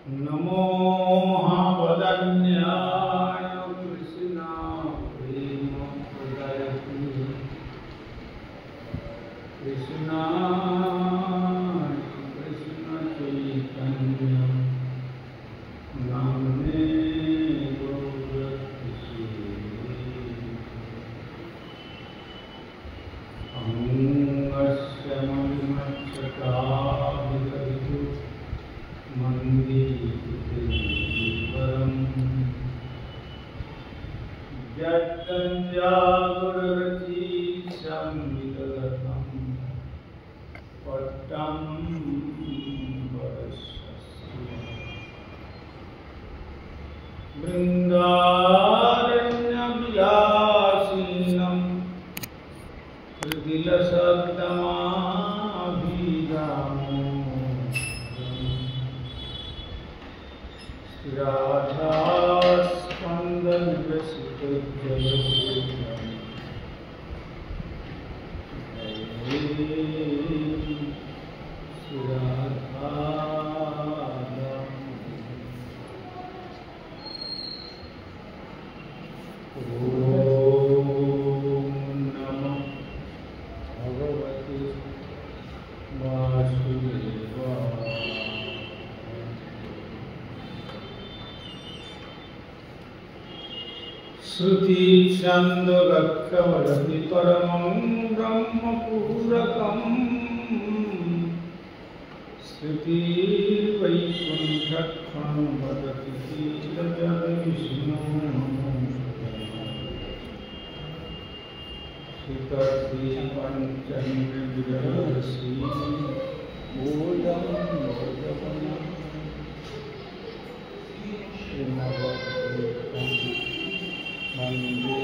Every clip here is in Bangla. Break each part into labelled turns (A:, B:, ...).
A: नमो महावदन्याय कृष्णा प्रेम प्रदायते कृष्णाय कृष्ण चैतन्य नामने गौरकृष्णे अहंस्य मन्मच्छटाभिदधु मन्दिरं यत्तञ्जागुरुरचीशं पट्टं वरस्य बृन्दारण्यविलासिनं हृदिलसद्दमाभिरामो राधा स्पन्दन रसिक श्रुति छंद लक्ष्यवरति परमं ब्रह्मपूरकं श्रुति वैकुंठं वदति शीलजविष्णु श्रुतति पंचन्द्रविरहसि मूलं भगवन् वन्दे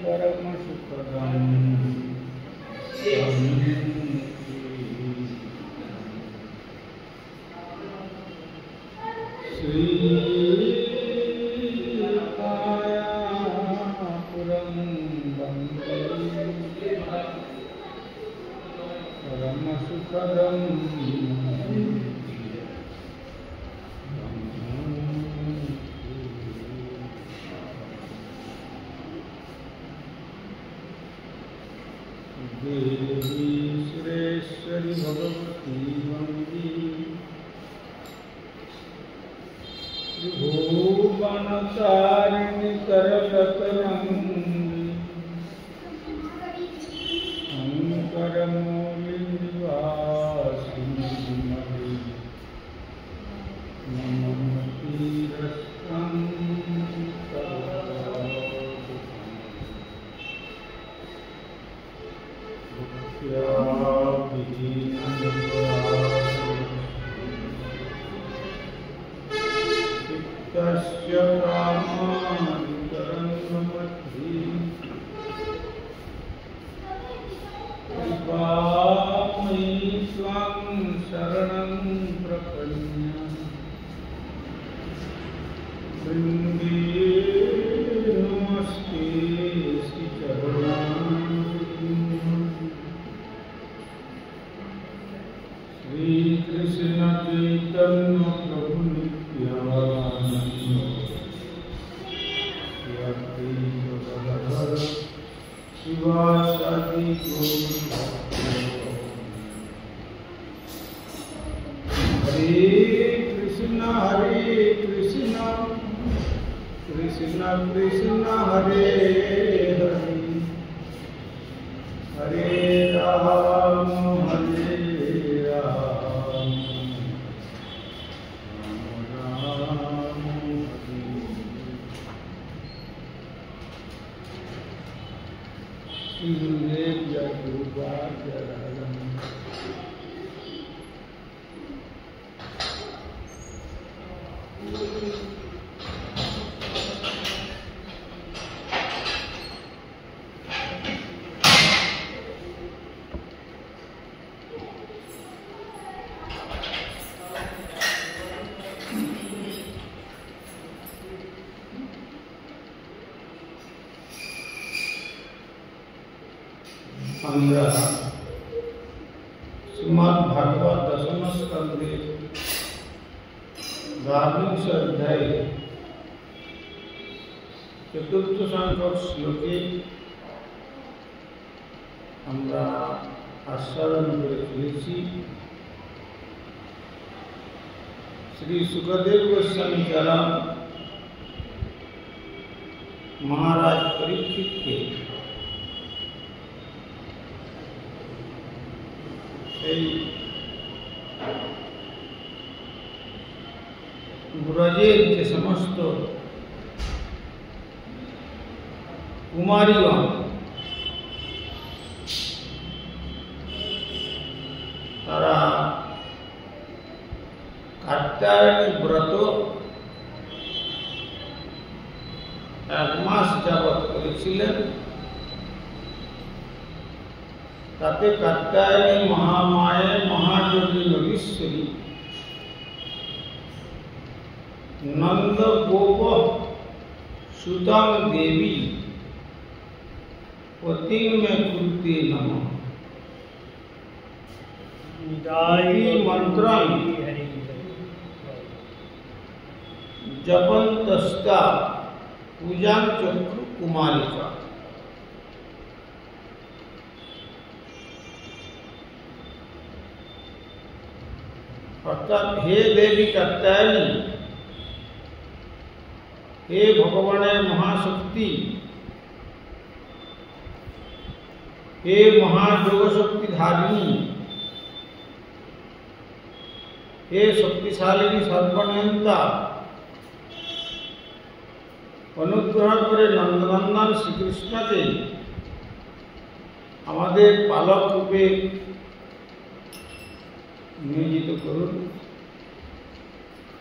A: परमसुखदं श्रीकायापुरं वन्दे परमसुखदं देवी सुरेश्वरी भगवती वंदी त्रिभुवनतारिणी करशतरंगी अंकरमौलिनिवासिनी मयि नमति रस्तं चित्तस्य कामान्तरङ्गमद्धि कृपामयि त्वां शरणं प्रपन्य वृन्दे नमस्ते श्री कृष्ण चैतन्य प्रभु नित्यानंद शिवासादि हरे कृष्ण कृष्ण कृष्ण हरे हरे हरे राम हरे राम राम हरे शिवे जगुबाजरं श्रीमद् भागवत दशम स्कंधे দ্বাদশ অধ্যায়ে চতুর্থ সংখ্যক শ্লোকে আমরা আস্বাদন করে চলেছি। শ্রী সুখদেব গোস্বামী চরণ মহারাজ পরীক্ষিতকে এই ব্রজের যে সমস্ত কুমারীগণ তারা কাত্যায়নী ব্রত 1 মাস যাবৎ করেছিলেন, তাতে কাত্যায়নী মহামায়ে মহাযোগী যোগীশ্বরী নন্দ গোপ সুতং দেবী পতিং মে কুরতে নমঃ মন্ত্রং জপন্তস্তা পূজাং চক্রু কুমারিকা। অর্থাৎ হে দেবী কাত্যায়নী, হে ভগবানের মহাশক্তি, হে মহাযোগ শক্তি ধারিণী, হে শক্তিশালিনী সর্বনিয়ন্তা, অনুগ্রহ করে নন্দনন্দন শ্রীকৃষ্ণকে আমাদের পালক রূপে নিয়োজিত করুন।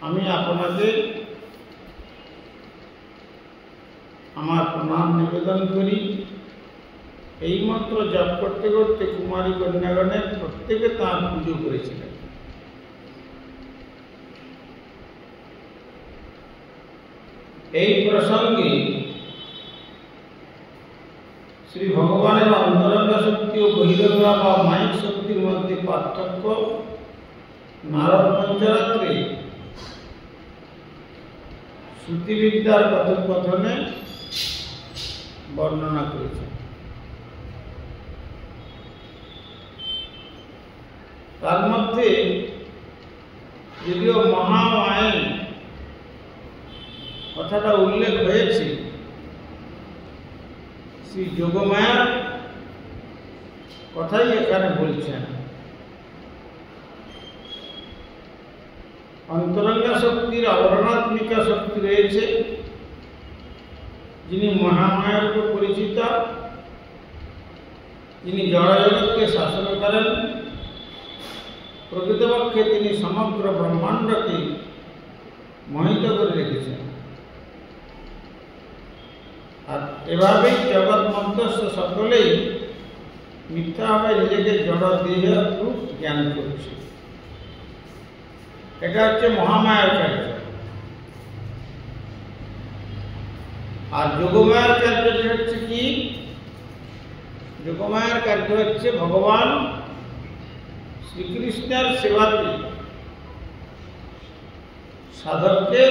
A: আমি আপনাকে আমার প্রণাম নিবেদন করি। এই মন্ত্র জপ করতে করতে কুমারী কন্যাগণের প্রত্যেকে তাঁর পুজো করেছিলেন। এই প্রসঙ্গে শ্রী ভগবানের অন্তরঙ্গ শক্তি ও বহিরঙ্গা বা মায়িক শক্তির মধ্যে পার্থক্য নারদ পঞ্চরাত্রে শ্রুতিবিদ্যার কথোপকথনে বর্ণনা করেছে। তার মধ্যে যদিও মহামায়া কথাটা উল্লেখ হয়েছে, শ্রী যোগমায়ার কথাই এখানে বলছেন। অন্তরঙ্গা শক্তির আবরণাত্মিকা শক্তি রয়েছে, যিনি মহামায়ার উপর পরিচিত, যিনি জড়জগৎকে শাসন করেন। প্রকৃতপক্ষে তিনি সমগ্র ব্রহ্মাণ্ডকে মোহিত করে রেখেছেন। আর এভাবেই জগৎ মধ্যস্থ সকলেই মিথ্যাভাবে নিজেকে জড় দেহের রূপ জ্ঞান করছে। এটা হচ্ছে মহামায়ার কার্য। আর যোগমায়ার কার্যটি হচ্ছে কি? যোগমায়ার কার্য হচ্ছে ভগবান শ্রীকৃষ্ণের সেবাতে সাধককে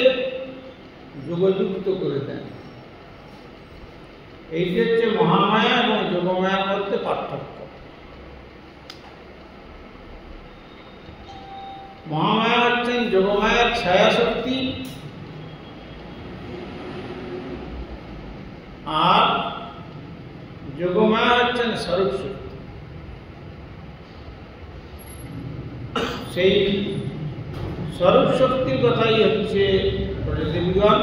A: যোগযুক্ত করে দেন। এইটি হচ্ছে মহামায়া এবং যোগমায়ার মধ্যে পার্থক্য। মহামায়া হচ্ছেন যোগমায়ার ছায়া শক্তি, আর যোগমায়া হচ্ছেন স্বরূপ শক্তি। সেই স্বরূপ শক্তির কথাই হচ্ছে দেবীগণ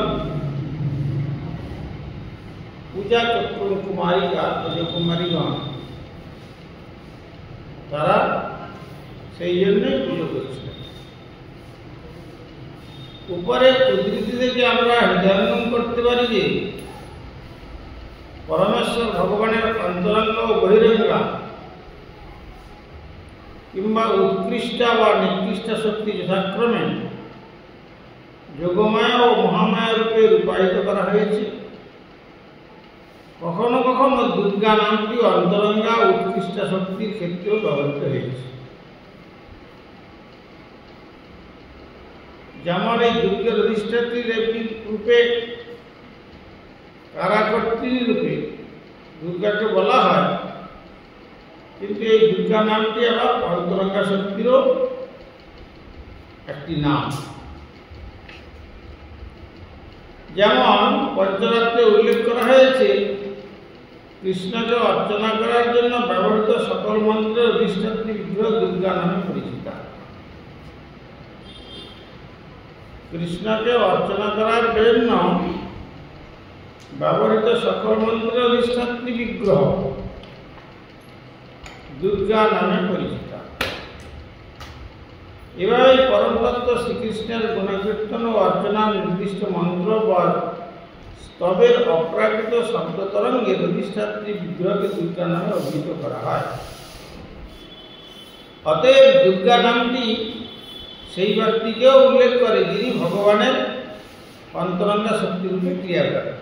A: পূজা চক্র কুমারিকা, কুমারীগণ তারা সেই জন্যই পুজো করছিলেন। উপরে উদ্ধৃতি থেকে আমরা হৃদয়ঙ্গম করতে পারি যে পরমেশ্বর ভগবানের অন্তরঙ্গ ও বহিরঙ্গা কিংবা উৎকৃষ্টা বা নিকৃষ্টা শক্তি যথাক্রমে যোগমায়া ও মহামায়া রূপে রূপায়িত করা হয়েছে। কখনো কখনো দুর্গা নামটি অন্তরঙ্গা উৎকৃষ্টা শক্তির ক্ষেত্রেও ব্যবহৃত হয়েছে। যেমন এই দুর্গের অধিষ্ঠাত্রী দেবী রূপে কারাকর্ত্রী রূপে দুর্গাকে বলা হয়, কিন্তু এই দুর্গা নামটি আবার অন্তরঙ্গা শক্তিরও একটি নাম। যেমন পঞ্চরাত্রে উল্লেখ করা হয়েছে, কৃষ্ণকে অর্চনা করার জন্য ব্যবহৃত সকল মন্ত্রের অধিষ্ঠাত্রী বিগ্রহ দুর্গা নামে পরিচিত। কৃষ্ণকে অর্চনা করার জন্য ব্যবহৃত সকল মন্ত্রের অধিষ্ঠাত্রী বিগ্রহ দুর্গা নামে পরিচিত। এভাবে পরমতত্ত্ব শ্রীকৃষ্ণের গুণকীর্তন ও অর্চনার নির্দিষ্ট মন্ত্র বা স্তবের অপ্রাকৃত শব্দ তরঙ্গের অধিষ্ঠাত্রী বিগ্রহকে দুর্গা নামে অভিহিত করা হয়। অতএব দুর্গা নামটি সেই ব্যক্তিকেও উল্লেখ করে যিনি ভগবানের অন্তরঙ্গা শক্তিরূপে ক্রিয়া করেন।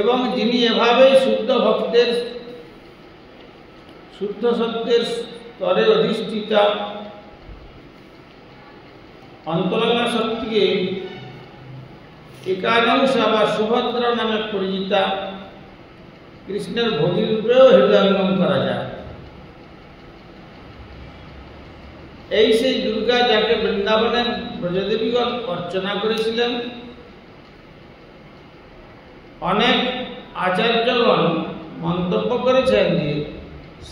A: এবং যিনি এভাবেই শুদ্ধ ভক্তের শুদ্ধ সত্যের স্তরে অধিষ্ঠিতা অন্তরঙ্গা শক্তিকে একাদংশা বা সুভদ্রা নামে পরিচিতা কৃষ্ণের ভোগী রূপেও হৃদয়ঙ্গম করা যায়। এই সেই দুর্গা যাকে বৃন্দাবনের ব্রজদেবীগণ অর্চনা করেছিলেন। অনেক আচার্যগণ মন্তব্য করেছেন যে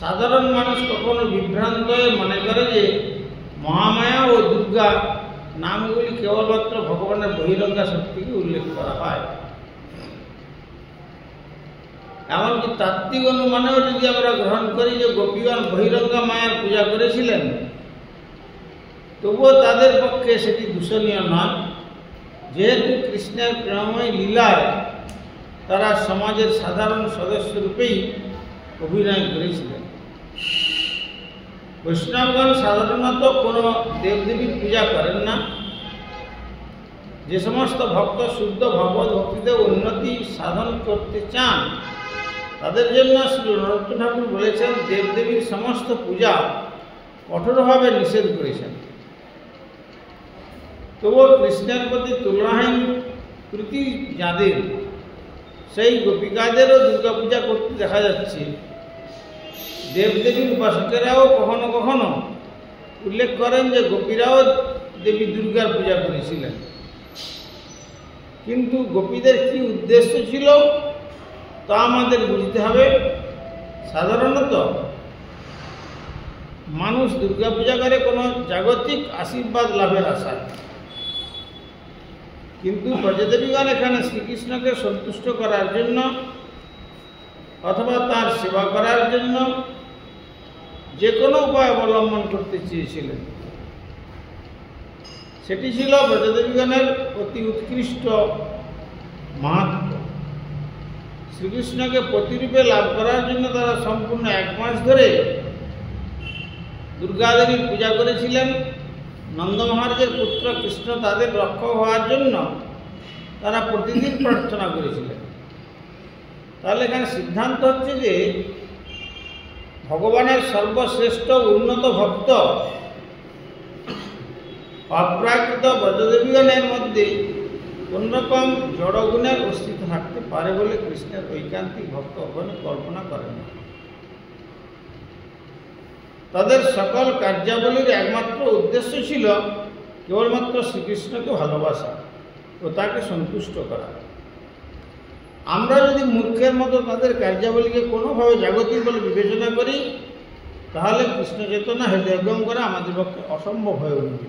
A: সাধারণ মানুষ কখনো বিভ্রান্ত হয়ে মনে করে যে মহামায়া ও দুর্গা নামগুলি কেবলমাত্র ভগবানের বহিরঙ্গা শক্তিকে উল্লেখ করা হয়। এমনকি তাত্ত্বিক অনুমানেও যদি আমরা গ্রহণ করি যে গোপীগণ বহিরঙ্গা মায়ার পূজা করেছিলেন, তবুও তাদের পক্ষে সেটি দূষণীয় নয়, যেহেতু কৃষ্ণের প্রেমময় লীলায় তারা সমাজের সাধারণ সদস্য রূপেই অভিনয় করেছিলেন। বৈষ্ণবগণ সাধারণত কোনো দেবদেবীর পূজা করেন না। যে সমস্ত ভক্ত শুদ্ধ ভগবত ভক্তিতে উন্নতি সাধন করতে চান, তাদের জন্য শ্রী নরোত্তম ঠাকুর বলেছেন দেবদেবীর সমস্ত পূজা কঠোরভাবে নিষেধ করেছেন। তবুও কৃষ্ণের প্রতি তুলনাহীন প্রীতি যাদের, সেই গোপিকাদেরও দুর্গা পূজা করতে দেখা যাচ্ছে। দেবদেবীর উপাসকেরাও কখনো কখনো উল্লেখ করেন যে গোপীরাও দেবী দুর্গার পূজা করেছিলেন। কিন্তু গোপীদের কি উদ্দেশ্য ছিল তা আমাদের বুঝতে হবে। সাধারণত মানুষ দুর্গা পূজা করে কোনো জাগতিক আশীর্বাদ লাভের আশায়, কিন্তু ব্রজদেবীগণ এখানে শ্রীকৃষ্ণকে সন্তুষ্ট করার জন্য অথবা তার সেবা করার জন্য যে কোনো উপায় অবলম্বন করতে চেয়েছিলেন। সেটি ছিল ব্রজদেবীগণের অতি উৎকৃষ্ট মাহাত্ম্য। শ্রীকৃষ্ণকে প্রতিরূপে লাভ করার জন্য তারা সম্পূর্ণ 1 মাস ধরে দুর্গাদেবীর পূজা করেছিলেন। নন্দ মহারাজের পুত্র কৃষ্ণ তাদের রক্ষক হওয়ার জন্য তারা প্রতিদিন প্রার্থনা করেছিলেন। তাহলে এখানে সিদ্ধান্ত হচ্ছে যে ভগবানের সর্বশ্রেষ্ঠ উন্নত ভক্ত অপ্রাকৃত ব্রজদেবীগণের মধ্যে কোনরকম জড়গুণের অস্তিত্ব থাকতে পারে বলে কৃষ্ণের ঐকান্তিক ভক্ত কখনো কল্পনা করেন না। তাদের সকল কার্যাবলীর একমাত্র উদ্দেশ্য ছিল কেবলমাত্র শ্রীকৃষ্ণকে ভালোবাসা ও তাকে সন্তুষ্ট করা। আমরা যদি মূর্খের মতো তাদের কার্যাবলীকে কোনোভাবে জাগতিক বলে বিবেচনা করি, তাহলে কৃষ্ণ চেতনা হৃদয়ঙ্গম করা আমাদের পক্ষে অসম্ভব হয়ে উঠবে।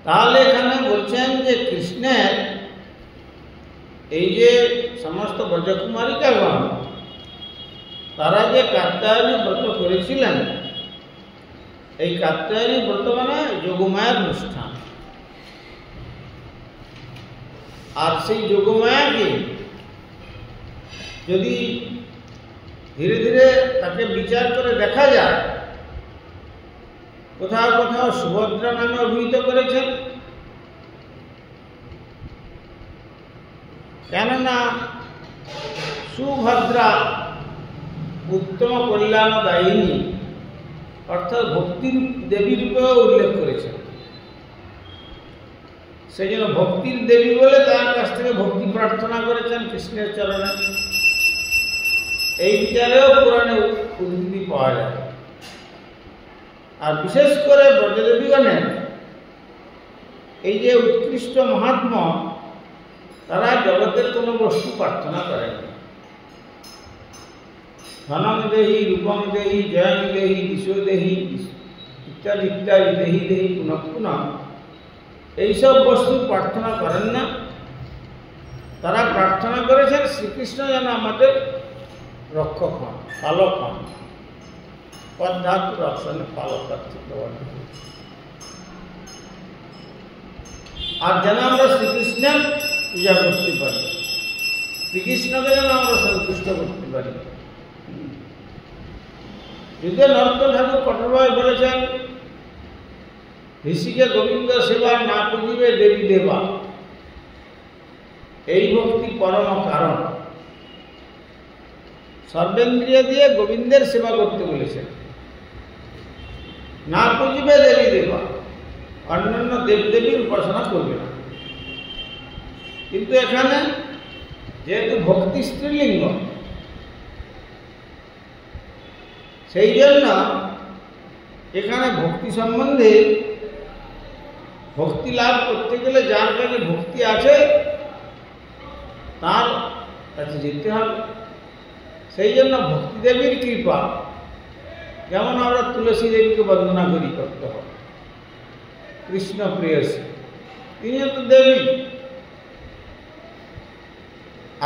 A: তাহলে এখানে বলছেন যে কৃষ্ণের এই যে সমস্ত ব্রজকুমারিকাগণ তারা যে কাত্যায়নী ব্রত করেছিলেন, এই কাত্যায়নী ব্রত মানে যোগমায়ার অনুষ্ঠান। আর সেই যোগমায়াকে যদি ধীরে ধীরে তাকে বিচার করে দেখা যায়, কোথাও কোথাও সুভদ্রা নামে অভিহিত করেছেন, কেননা সুভদ্রা উত্তম কল্যাণদায়িনী অর্থাৎ ভক্তির দেবী রূপেও উল্লেখ করেছেন। সেই জন্য ভক্তির দেবী বলে তার কাছ থেকে ভক্তি প্রার্থনা করেছেন কৃষ্ণের চরণে। এই বিচারেও পুরাণে উদ্ধৃতি পাওয়া যায়। আর বিশেষ করে ব্রজদেবীগণের এই যে উৎকৃষ্ট মহাত্ম, তারা জগতের কোনো বস্তু প্রার্থনা করেন না। ধনং দেহি, রূপং দেহি, জয়ং দেহি, দিশো দেহি ইত্যাদি ইত্যাদি, দেহি দেহি পুনঃ পুনঃ, এইসব বস্তু প্রার্থনা করেন না। তারা প্রার্থনা করেছেন শ্রীকৃষ্ণ যেন আমাদের রক্ষক হন, পালক হন। পদ্ধাতুর অপশনে পালক ব্যবহার, আর যেন আমরা শ্রীকৃষ্ণের পূজা করতে পারি, শ্রীকৃষ্ণকে যেন আমরা সন্তুষ্ট করতে পারি। যদিও নরোত্তম ঠাকুর কঠোরভাবে বলেছেন, ঋষিকে গোবিন্দ সেবা না পুজিবে দেবী দেবা, এই ভক্তি পরম কারণ। সর্বেন্দ্রিয় দিয়ে গোবিন্দের সেবা করতে বলেছেন। না পুজিবে দেবী দেবা, অন্যান্য দেবদেবীর উপাসনা করবে না। কিন্তু এখানে যেহেতু ভক্তি স্ত্রীলিঙ্গ, সেই জন্য এখানে ভক্তি সম্বন্ধে, ভক্তি লাভ করতে গেলে যার কাছে ভক্তি আছে তার কাছে যেতে হবে। সেই জন্য ভক্তি দেবীর কৃপা, যেমন আমরা তুলসী দেবীকে বন্দনা করি করতে হবে, কৃষ্ণ প্রেয়সী, তিনি তো দেবী।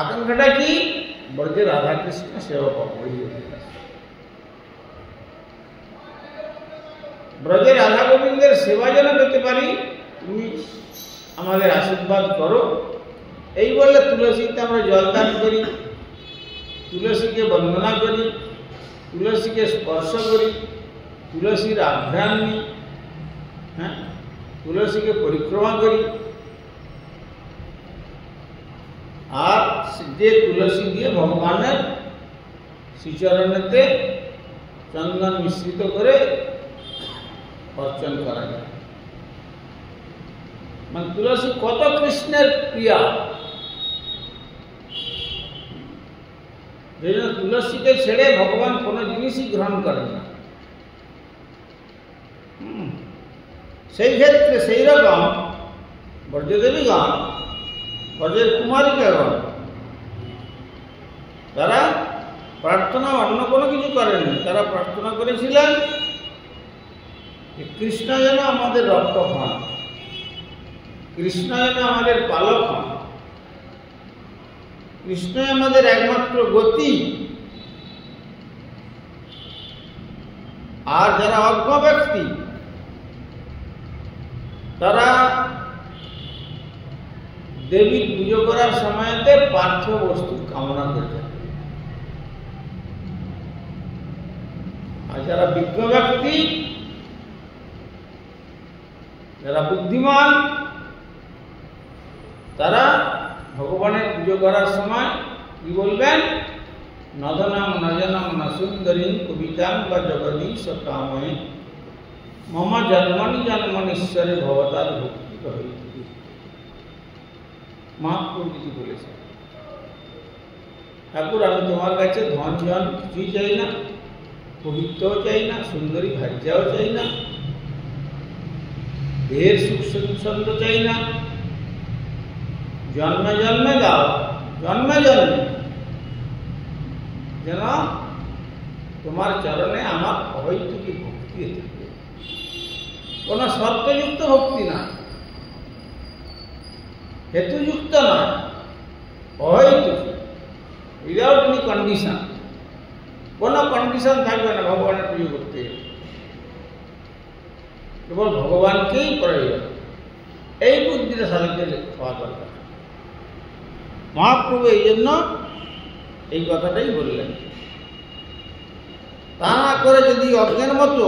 A: আকাঙ্ক্ষাটা কি? ব্রজে রাধাকৃষ্ণ সেবা পাবো। ব্রজে রাধা গোবিন্দের সেবা যেন পেতে পারি, তুমি আমাদের আশীর্বাদ করো। এই বলে তুলসীতে আমরা জলদান করি, তুলসীকে বন্দনা করি, তুলসীকে স্পর্শ করি, তুলসীর আঘ্রাণ নিই, হ্যাঁ, তুলসীকে পরিক্রমা করি। আর যে তুলসী দিয়ে ভগবানের শ্রীচরণেতে চন্দন মিশ্রিত করে অর্চন করা যায়। মানে তুলসী কত কৃষ্ণের প্রিয়া, যে জন্য তুলসীকে ছেড়ে ভগবান কোনো জিনিসই গ্রহণ করেন না। সেই ক্ষেত্রে সেই রকম ব্রজদেবীগণ, ব্রজের কুমারিকাগণ, তারা প্রার্থনা অন্য কোনো কিছু করেননি। তারা প্রার্থনা করেছিলেন যে কৃষ্ণ যেন আমাদের রক্ষক হন, কৃষ্ণ যেন আমাদের পালক হন, কৃষ্ণ আমাদের একমাত্র গতি। আর যারা অজ্ঞ ব্যক্তি, তারা দেবীর পুজো করার সময়তে পার্থিব বস্তুর কামনা করে থাকে। আর যারা বিজ্ঞ ব্যক্তি, যারা বুদ্ধিমান, তারা ভগবানের পুজো করার সময় কি বলবেন? নদনাম নজনম ন সুন্দরী কবিতাং বা জগদীশ কাময়ে মম জন্মনি জন্মনীশ্বরে ভবতার ভক্তি হইতে। মহাপ্রভু কিছু বলেছেন, ঠাকুর আমি তোমার কাছে ধন জন কিছুই চাই না, পবিত্রও চাই না, সুন্দরী ভাজ্যাও চাই না, দেহের সুখ ছন্দ চাই না, জন্মে জন্মে দাও, জন্মে জন্মে যেন তোমার চরণে আমার অহৈতুকী ভক্তি থাকে। কোন শর্তযুক্ত ভক্তি না, হেতুযুক্ত নয়, অহৈতুকী, উইদাউট এনি কন্ডিশন। কোনো কন্ডিশন থাকবে না ভগবানের পুজো করতে গেলে, কেবল ভগবানকেই প্রয়োজন। এই বুদ্ধিটা সাধারণত হওয়া দরকার। মহাপ্রভু এই জন্য এই কথাটাই বললেন। তা না করে যদি অজ্ঞান মতো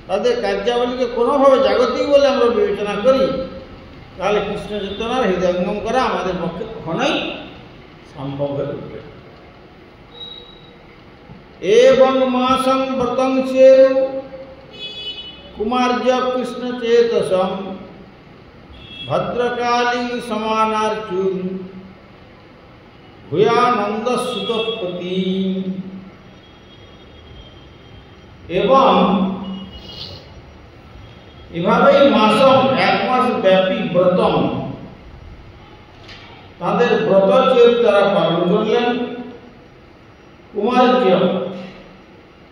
A: তাদের কার্যাবলীকে কোনোভাবে জাগতিক বলে আমরা বিবেচনা করি, তাহলে কৃষ্ণ চেতনার হৃদয়ঙ্গম করা আমাদের পক্ষে কখনোই সম্ভব হয়ে উঠবে। এবং মাসং ব্রতং চেরু কুমার্য কৃষ্ণ চেতসম ভদ্রকালী সমানার্চুন ভূয়ানন্দ সুতপতি। এবং এভাবেই মাসম 1 মাস ব্যাপী ব্রতম তাদের ব্রতচের তারা পালন করলেন। কুমার্য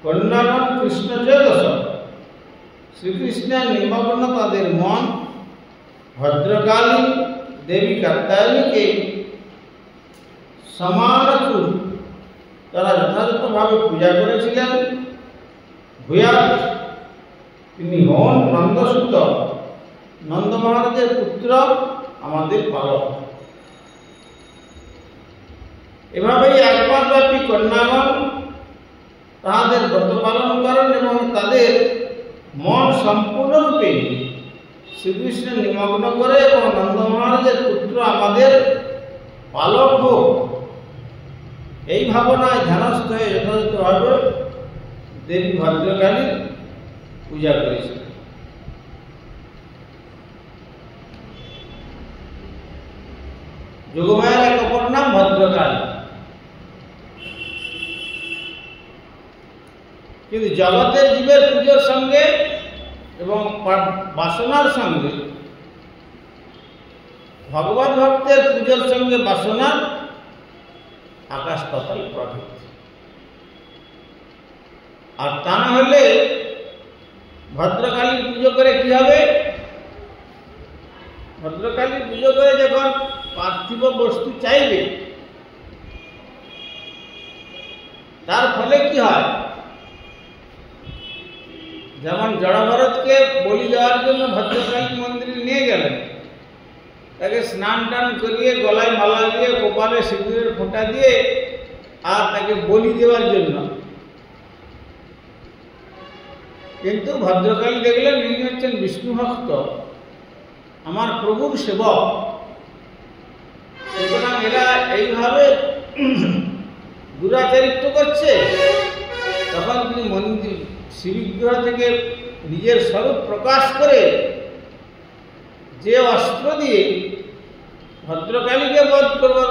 A: কন্যাগণ কৃষ্ণ চেতস শ্রীকৃষ্ণের নিমগ্ন তাদের মন। ভদ্রকালী দেবী কাত্যায়নীকে সমানচুর তারা যথাযথভাবে পূজা করেছিলেন। ভূয়াত তিনি হন নন্দসুত নন্দ মহারাজের পুত্র আমাদের পালক। এভাবেই 1 মাস ব্যাপী কন্যাগণ তাহাদের ব্রত পালন করেন এবং তাদের মন সম্পূর্ণরূপে শ্রীকৃষ্ণের নিমগ্ন করে এবং নন্দ মহারাজের পুত্র আমাদের পালক হোক এই ভাবনায় ধ্যানস্থ হয়ে যথাযথভাবে দেবী ভদ্রকালীর পূজা করেছিলেন। যোগমায়ার এক অপর নাম ভদ্রকালী। কিন্তু জগতের জীবের পুজোর সঙ্গে এবং বাসনার সঙ্গে ভগবান ভক্তের পুজোর সঙ্গে বাসনার আকাশ পাতাল প্রভেদ। আর তা না হলে ভদ্রকালীর পুজো করে কি হবে? ভদ্রকালীর পুজো করে যখন পার্থিব বস্তু চাইবে তার ফলে কি হয়? যেমন জড়ভরতকে বলি দেওয়ার জন্য ভদ্রকালী মন্দিরে নিয়ে গেলেন, তাকে স্নান টান করিয়ে গলায় মালা দিয়ে কপালে সিঁদুরের ফোঁটা দিয়ে আর তাকে বলি দেওয়ার জন্য। কিন্তু ভদ্রকালী দেখলেন ইনি হচ্ছেন বিষ্ণু ভক্ত, আমার প্রভুর সেবক, সুতরাং এরা এইভাবে দুরাচারিত্ব করছে। তখন তিনি মন্দির শিববিগ্রহ থেকে নিজের স্বরূপ প্রকাশ করে যে অস্ত্র দিয়ে ভদ্রকালীকে বধ করবার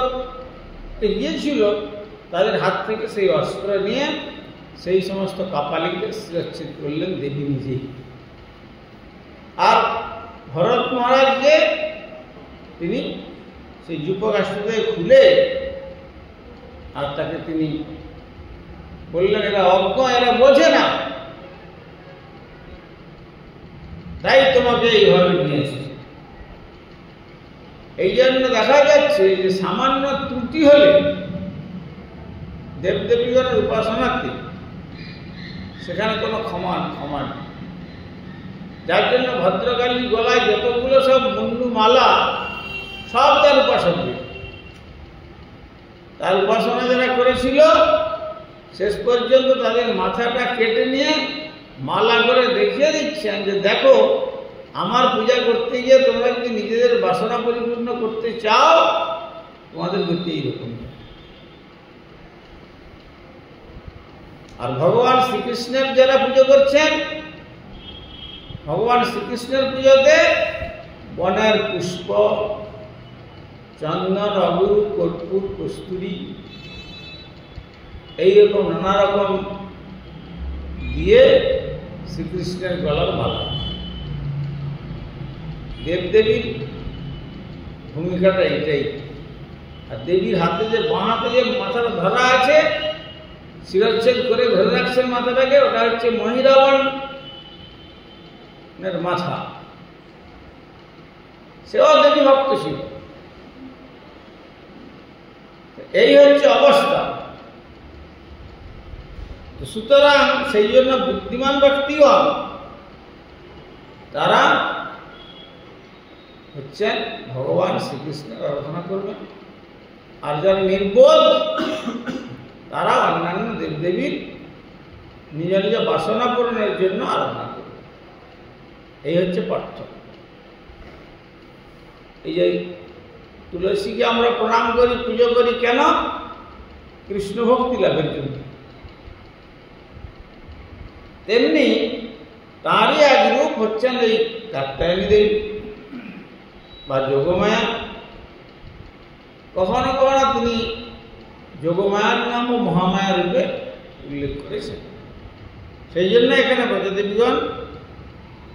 A: গিয়েছিল তাদের হাত থেকে সেই অস্ত্র নিয়ে সেই সমস্ত কাপালিকদের শিরচ্ছেদ করলেন দেবী নিজেই। আর ভরত মহারাজকে তিনি সেই যুপকাষ্টকে খুলে আর তাকে তিনি বললেন এরা অজ্ঞ, এরা বোঝে না, তাই তোমাকে এইভাবে নিয়ে এসেছে। এই জন্য দেখা যাচ্ছে যে সামান্য ত্রুটি হলে দেবদেবীগণের উপাসনাতে সেখানে কোনো ক্ষমা নেই। যার জন্য ভদ্রকালীর গলায় যতগুলো সব মুন্ডু মালা সব তার উপাসনা, তার উপাসনা যারা করেছিল শেষ পর্যন্ত তাদের মাথাটা কেটে নিয়ে মালা করে দেখিয়ে দিচ্ছেন যে দেখো আমার পূজা করতে গিয়ে তোমরা যদি নিজেদের বাসনা পরিপূর্ণ করতে চাও তোমাদের গতি এইরকম। আর ভগবান শ্রীকৃষ্ণের যারা পুজো করছেন, ভগবান শ্রীকৃষ্ণের পুজোতে বনের পুষ্প, চন্দন, অগুরু, কর্পূর, কস্তুরী এইরকম নানা রকম দিয়ে শ্রীকৃষ্ণের গলার মালা। দেবদেবীর ভূমিকাটা এটাই। আর দেবীর হাতে যে বাঁ হাতে যে মাথাটা ধরা আছে, শিরচ্ছেদ করে ধরে রাখছেন মাথাটাকে, ওটা হচ্ছে মহিরাবণের মাথা। সেও দেবী ভক্ত ছিল। এই হচ্ছে অবস্থা। সুতরাং সেই জন্য বুদ্ধিমান ব্যক্তিগণ তারা হচ্ছেন ভগবান শ্রীকৃষ্ণের আরাধনা করবেন, আর যারা নির্বোধ তারা অন্যান্য দেবদেবীর নিজ নিজ বাসনা পূরণের জন্য আরাধনা করবে। এই হচ্ছে পার্থক্য। এই যে তুলসীকে আমরা প্রণাম করি, পুজো করি কেন? কৃষ্ণ ভক্তি লাভের জন্য। তেমনি তারই এক রূপ হচ্ছেন এই কাত্যায়নী দেবী বা যোগমায়া। কখনো কখনো তিনি যোগমায়ার নাম ও মহামায়া রূপে উল্লেখ করেছেন। সেই জন্য এখানে ব্রজদেবীগণ,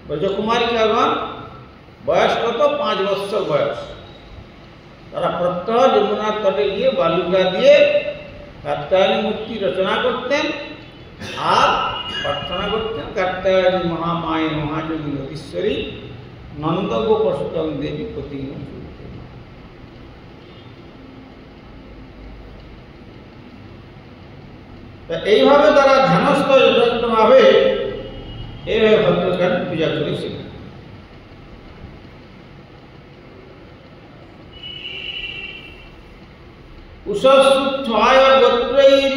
A: ব্রজকুমারিকাগণ বয়স কত? 5 বৎসর বয়স। তারা প্রত্যহ যমুনার তটে গিয়ে বালুকা দিয়ে কাত্যায়নী মূর্তি রচনা করতেন আর প্রার্থনা করতেন, কাত্যায়নী মহামায়ে মহাযোগী নদীশ্বরী নন্দগোপসুতং দেবী প্রতিম। এইভাবে তারা ধ্যানস্থ যথার্থভাবে এইভাবে ভদ্রকালী পূজা করেছিলেন। উষস্থায় গোত্রৈর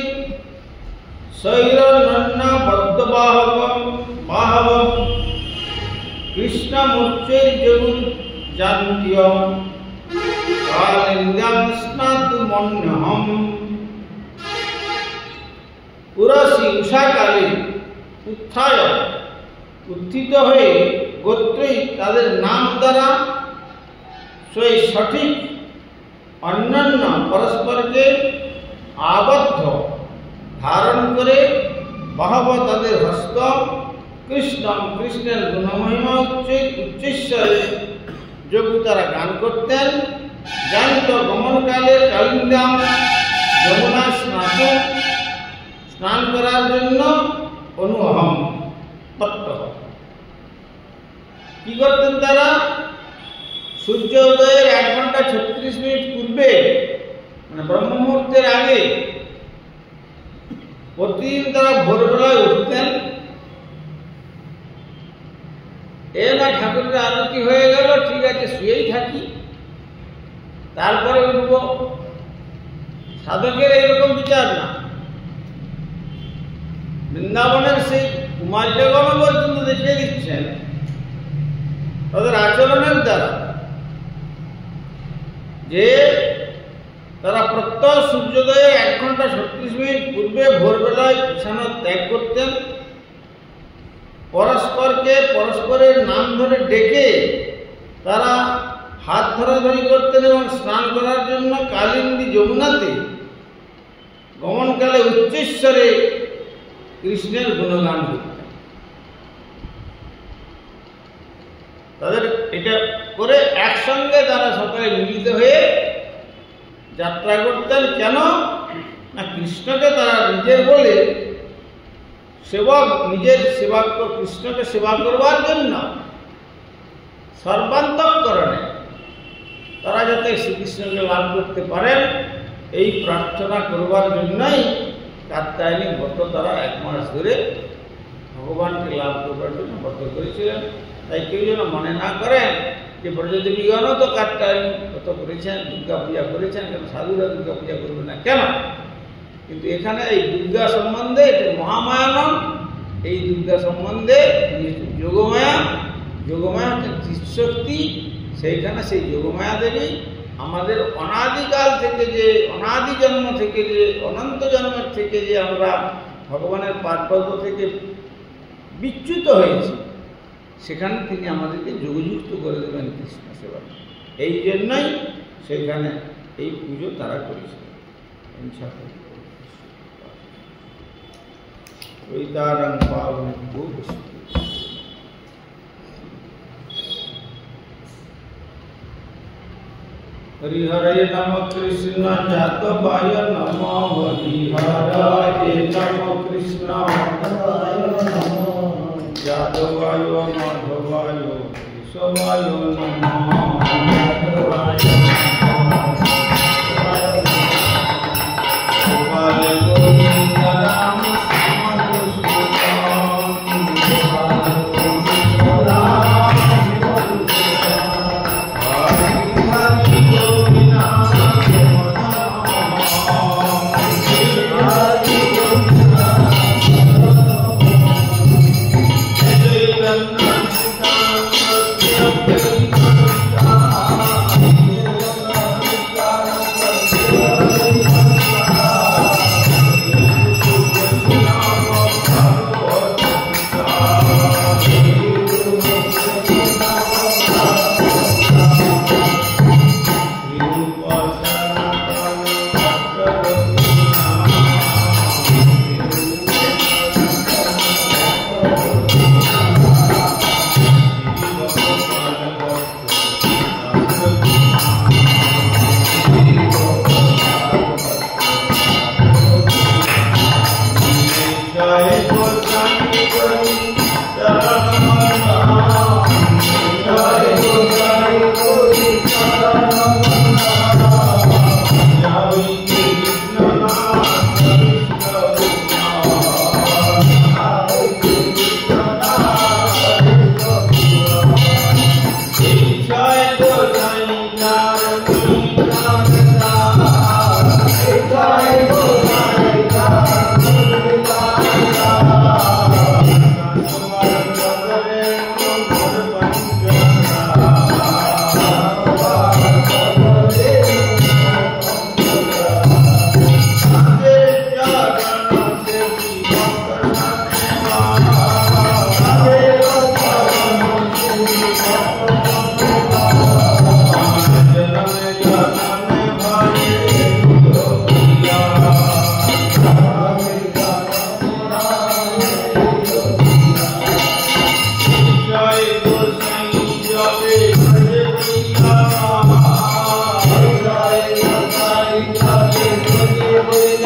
A: শৈরনন্না বদ্ধবাহবম বাহবম কৃষ্ণমূর্চৈর্যগুর জান্ত্যম কালিন্দ্যাং স্নাতু মন্যহম। উরসী উষাকালে উত্থায় উত্থিত হয়ে গোত্রই তাদের নাম দ্বারা সেই সঠিক অন্যান্য পরস্পরকে আবদ্ধ ধারণ করে বাহব তাদের হস্ত কৃষ্ণ কৃষ্ণের গুণমহিমা উচ্চৈশ্বরে যোগ তারা গান করতেন। জানিত গমনকালে কালিন্দাম যমুনা স্নান করার জন্য অনুহম তত্ত্ব। কি করতেন তারা? সূর্য উদয়ের 1 ঘন্টা 36 মিনিট পূর্বে, মানে ব্রহ্ম মুহূর্তের আগে প্রতিদিন তারা ভোরবেলায় উঠতেন। এ না ঠাকুরের আরতি হয়ে গেল, ঠিক আছে শুয়েই থাকি, তারপরে উঠব। সাধকের এইরকম বিচার না। বৃন্দাবনের সেই কুমারিকাগণ পর্যন্ত দেখিয়ে দিচ্ছেন তাদের আচরণের দ্বারা যে তারা প্রত্যহ সূর্যোদয়ে 1 ঘন্টা 36 মিনিট পূর্বে ভোরবেলায় বিছানা ত্যাগ করতেন। পরস্পরের নাম ধরে ডেকে তারা হাত ধরাধরি করতেন এবং স্নান করার জন্য কালিন্দী যমুনাতে গমনকালে উচ্চৈশ্বরে কৃষ্ণের গুণগান করতেন। তাদের এটা করে একসঙ্গে তারা সকালে মিলিত হয়ে যাত্রা করতেন। কেন না, কৃষ্ণকে তারা নিজের বলে সেবক, নিজের সেবা কৃষ্ণকে সেবা করবার জন্য সর্বান্তঃকরণে তারা যাতে শ্রীকৃষ্ণকে লাভ করতে পারেন এই প্রার্থনা করবার জন্যই কাত্যায়নী ব্রত তারা 1 মাস ধরে ভগবানকে লাভ করবার জন্য ব্রত করেছিলেন। তাই কেউ যেন মনে না করেন যে ব্রজদেবীগণও তো কাত্যায়নী ব্রত করেছেন, দুর্গা পূজা করেছেন, কেন সাধুরা দুর্গা পূজা করবে না কেন? কিন্তু এখানে এই দুর্গা সম্বন্ধে, এটা মহামায়া নন, এই দুর্গা সম্বন্ধে যোগমায়া, যোগমায়া হচ্ছে চিৎশক্তি। সেইখানে সেই যোগমায়া দেবী আমাদের অনাদিকাল থেকে যে, অনাদি জন্ম থেকে যে, অনন্ত জন্মের থেকে যে আমরা ভগবানের পাদপদ্ম থেকে বিচ্যুত হয়েছি, সেখানে তিনি আমাদেরকে যোগযুক্ত করে দেবেন কৃষ্ণ সেবা। এই জন্যই সেখানে এই পুজো তারা করেছে। हरिहरे नम कृष्ण जातवाय नमो हरिहराय नमो कृष्ण यादवाय माधवाय केशवाय नमः।